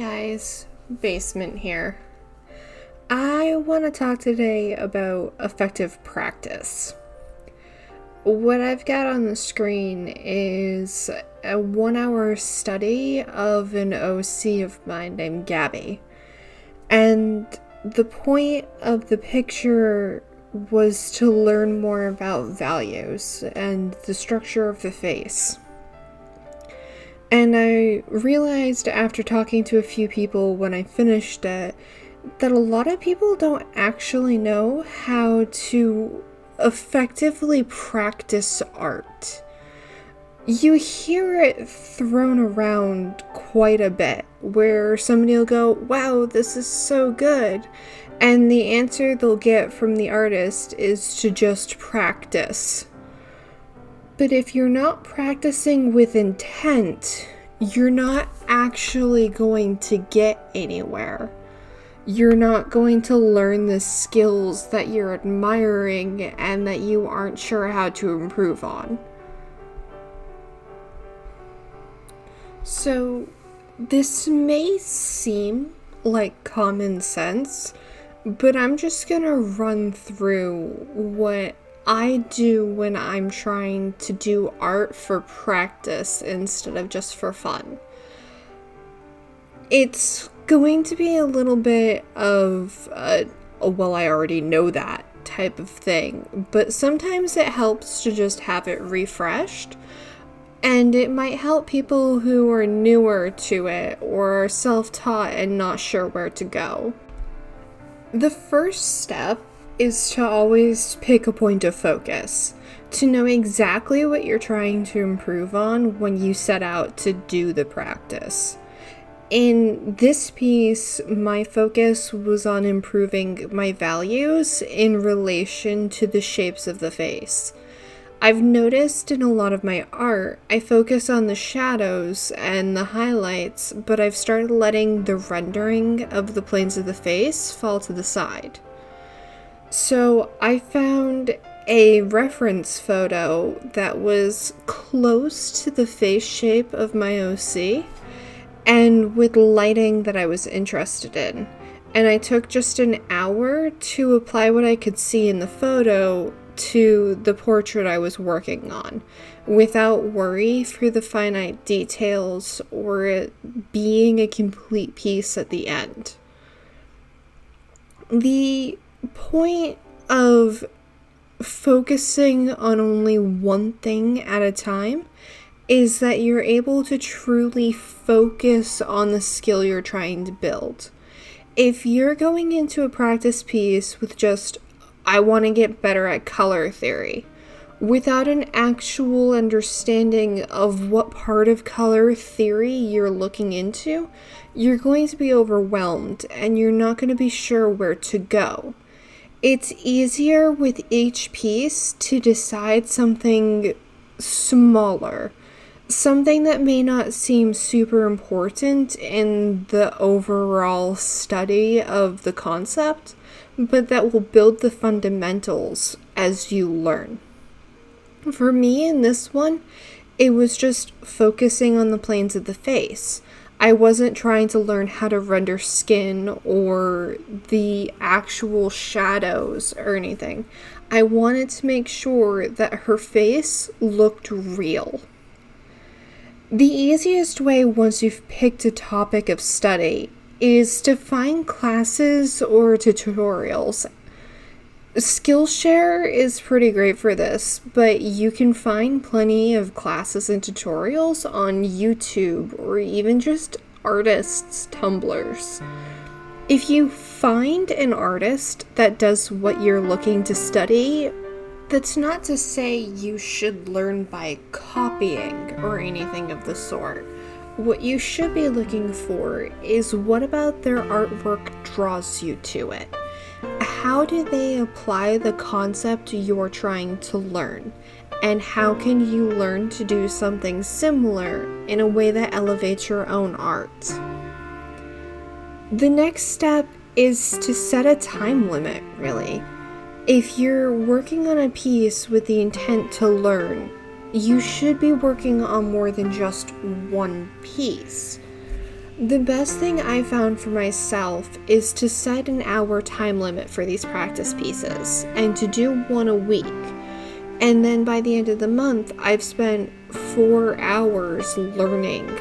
guys, Basement here. I want to talk today about effective practice. What I've got on the screen is a 1-hour study of an OC of mine named Gabby. And the point of the picture was to learn more about values and the structure of the face. And I realized after talking to a few people when I finished it that a lot of people don't actually know how to effectively practice art. You hear it thrown around quite a bit, where somebody will go, "Wow, this is so good," and the answer they'll get from the artist is to just practice. But if you're not practicing with intent, you're not actually going to get anywhere. You're not going to learn the skills that you're admiring and that you aren't sure how to improve on. So, this may seem like common sense, but I'm just gonna run through what I do when I'm trying to do art for practice instead of just for fun. It's going to be a little bit of well, I already know that type of thing, but sometimes it helps to just have it refreshed, and it might help people who are newer to it or are self-taught and not sure where to go. The first step is to always pick a point of focus, to know exactly what you're trying to improve on when you set out to do the practice. In this piece, my focus was on improving my values in relation to the shapes of the face. I've noticed in a lot of my art, I focus on the shadows and the highlights, but I've started letting the rendering of the planes of the face fall to the side. So I found a reference photo that was close to the face shape of my OC and with lighting that I was interested in. And I took just an hour to apply what I could see in the photo to the portrait I was working on, without worry through the finite details or it being a complete piece at the end. The point of focusing on only one thing at a time is that you're able to truly focus on the skill you're trying to build. If you're going into a practice piece with just, I want to get better at color theory, without an actual understanding of what part of color theory you're looking into, you're going to be overwhelmed and you're not going to be sure where to go. It's easier with each piece to decide something smaller, something that may not seem super important in the overall study of the concept, but that will build the fundamentals as you learn. For me in this one, it was just focusing on the planes of the face. I wasn't trying to learn how to render skin or the actual shadows or anything. I wanted to make sure that her face looked real. The easiest way once you've picked a topic of study is to find classes or tutorials. Skillshare is pretty great for this, but you can find plenty of classes and tutorials on YouTube or even just artists' Tumblrs. If you find an artist that does what you're looking to study, that's not to say you should learn by copying or anything of the sort. What you should be looking for is what about their artwork draws you to it. How do they apply the concept you're trying to learn? And how can you learn to do something similar in a way that elevates your own art? The next step is to set a time limit, really. If you're working on a piece with the intent to learn, you should be working on more than just one piece. The best thing I found for myself is to set an hour time limit for these practice pieces and to do one a week. And then by the end of the month, I've spent 4 hours learning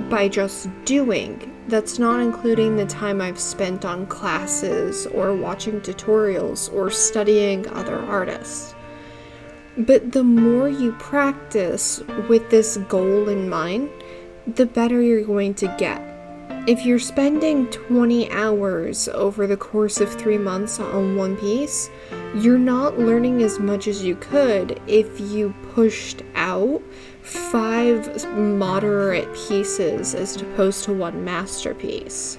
by just doing. That's not including the time I've spent on classes or watching tutorials or studying other artists. But the more you practice with this goal in mind, the better you're going to get. If you're spending 20 hours over the course of 3 months on one piece, you're not learning as much as you could if you pushed out 5 moderate pieces as opposed to one masterpiece.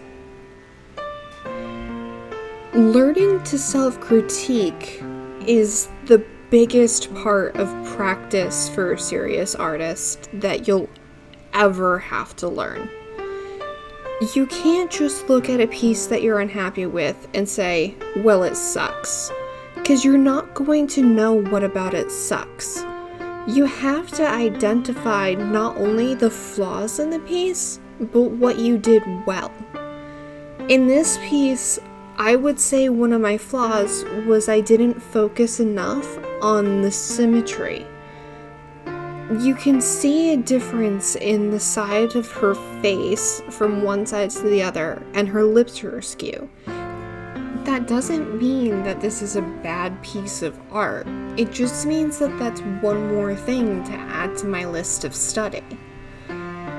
Learning to self-critique is the biggest part of practice for a serious artist that you'll ever have to learn. You can't just look at a piece that you're unhappy with and say, well, it sucks, because you're not going to know what about it sucks. You have to identify not only the flaws in the piece, but what you did well. In this piece, I would say one of my flaws was I didn't focus enough on the symmetry. You can see a difference in the side of her face from one side to the other, and her lips are askew. That doesn't mean that this is a bad piece of art. It just means that that's one more thing to add to my list of study.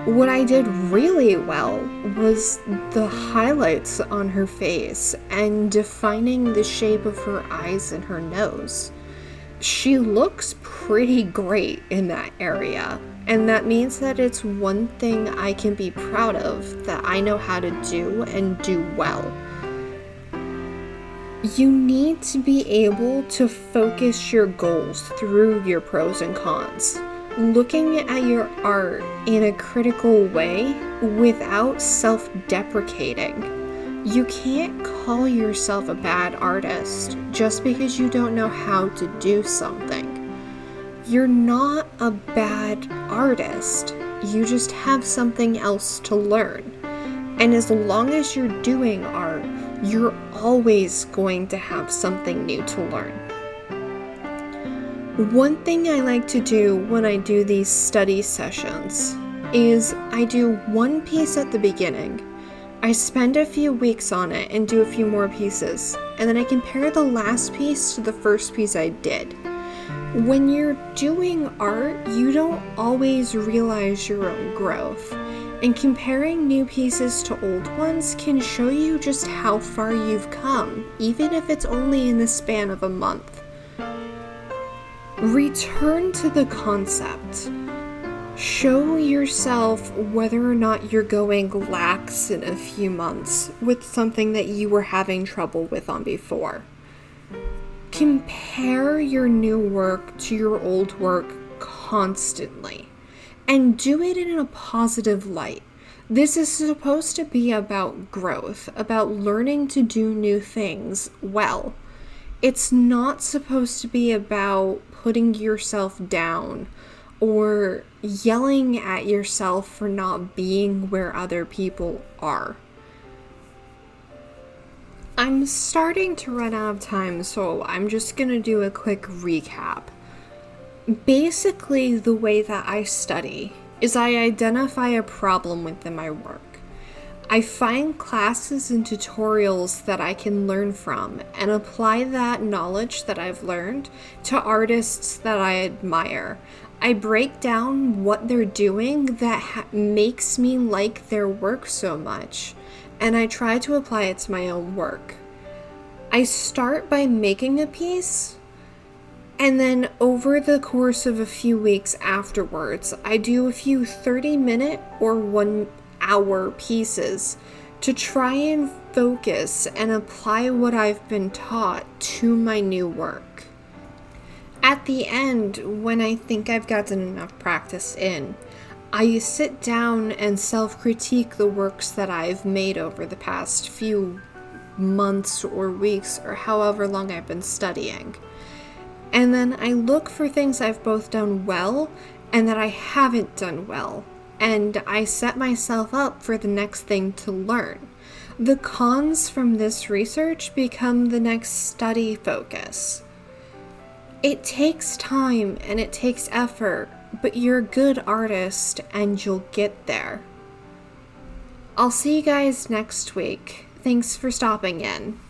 What I did really well was the highlights on her face and defining the shape of her eyes and her nose. She looks pretty great in that area, and that means that it's one thing I can be proud of that I know how to do and do well. You need to be able to focus your goals through your pros and cons, looking at your art in a critical way without self-deprecating. You can't call yourself a bad artist just because you don't know how to do something. You're not a bad artist. You just have something else to learn. And as long as you're doing art, you're always going to have something new to learn. One thing I like to do when I do these study sessions is I do one piece at the beginning. I spend a few weeks on it and do a few more pieces, and then I compare the last piece to the first piece I did. When you're doing art, you don't always realize your own growth, and comparing new pieces to old ones can show you just how far you've come, even if it's only in the span of a month. Return to the concept. Show yourself whether or not you're going lax in a few months with something that you were having trouble with on before. Compare your new work to your old work constantly, and do it in a positive light. This is supposed to be about growth, about learning to do new things well. It's not supposed to be about putting yourself down or yelling at yourself for not being where other people are. I'm starting to run out of time, so I'm just gonna do a quick recap. Basically, the way that I study is I identify a problem within my work. I find classes and tutorials that I can learn from and apply that knowledge that I've learned to artists that I admire. I break down what they're doing that makes me like their work so much, and I try to apply it to my own work. I start by making a piece, and then over the course of a few weeks afterwards, I do a few 30-minute or 1-hour pieces to try and focus and apply what I've been taught to my new work. At the end, when I think I've gotten enough practice in, I sit down and self-critique the works that I've made over the past few months or weeks or however long I've been studying. And then I look for things I've both done well and that I haven't done well, and I set myself up for the next thing to learn. The cons from this research become the next study focus. It takes time and it takes effort, but you're a good artist and you'll get there. I'll see you guys next week. Thanks for stopping in.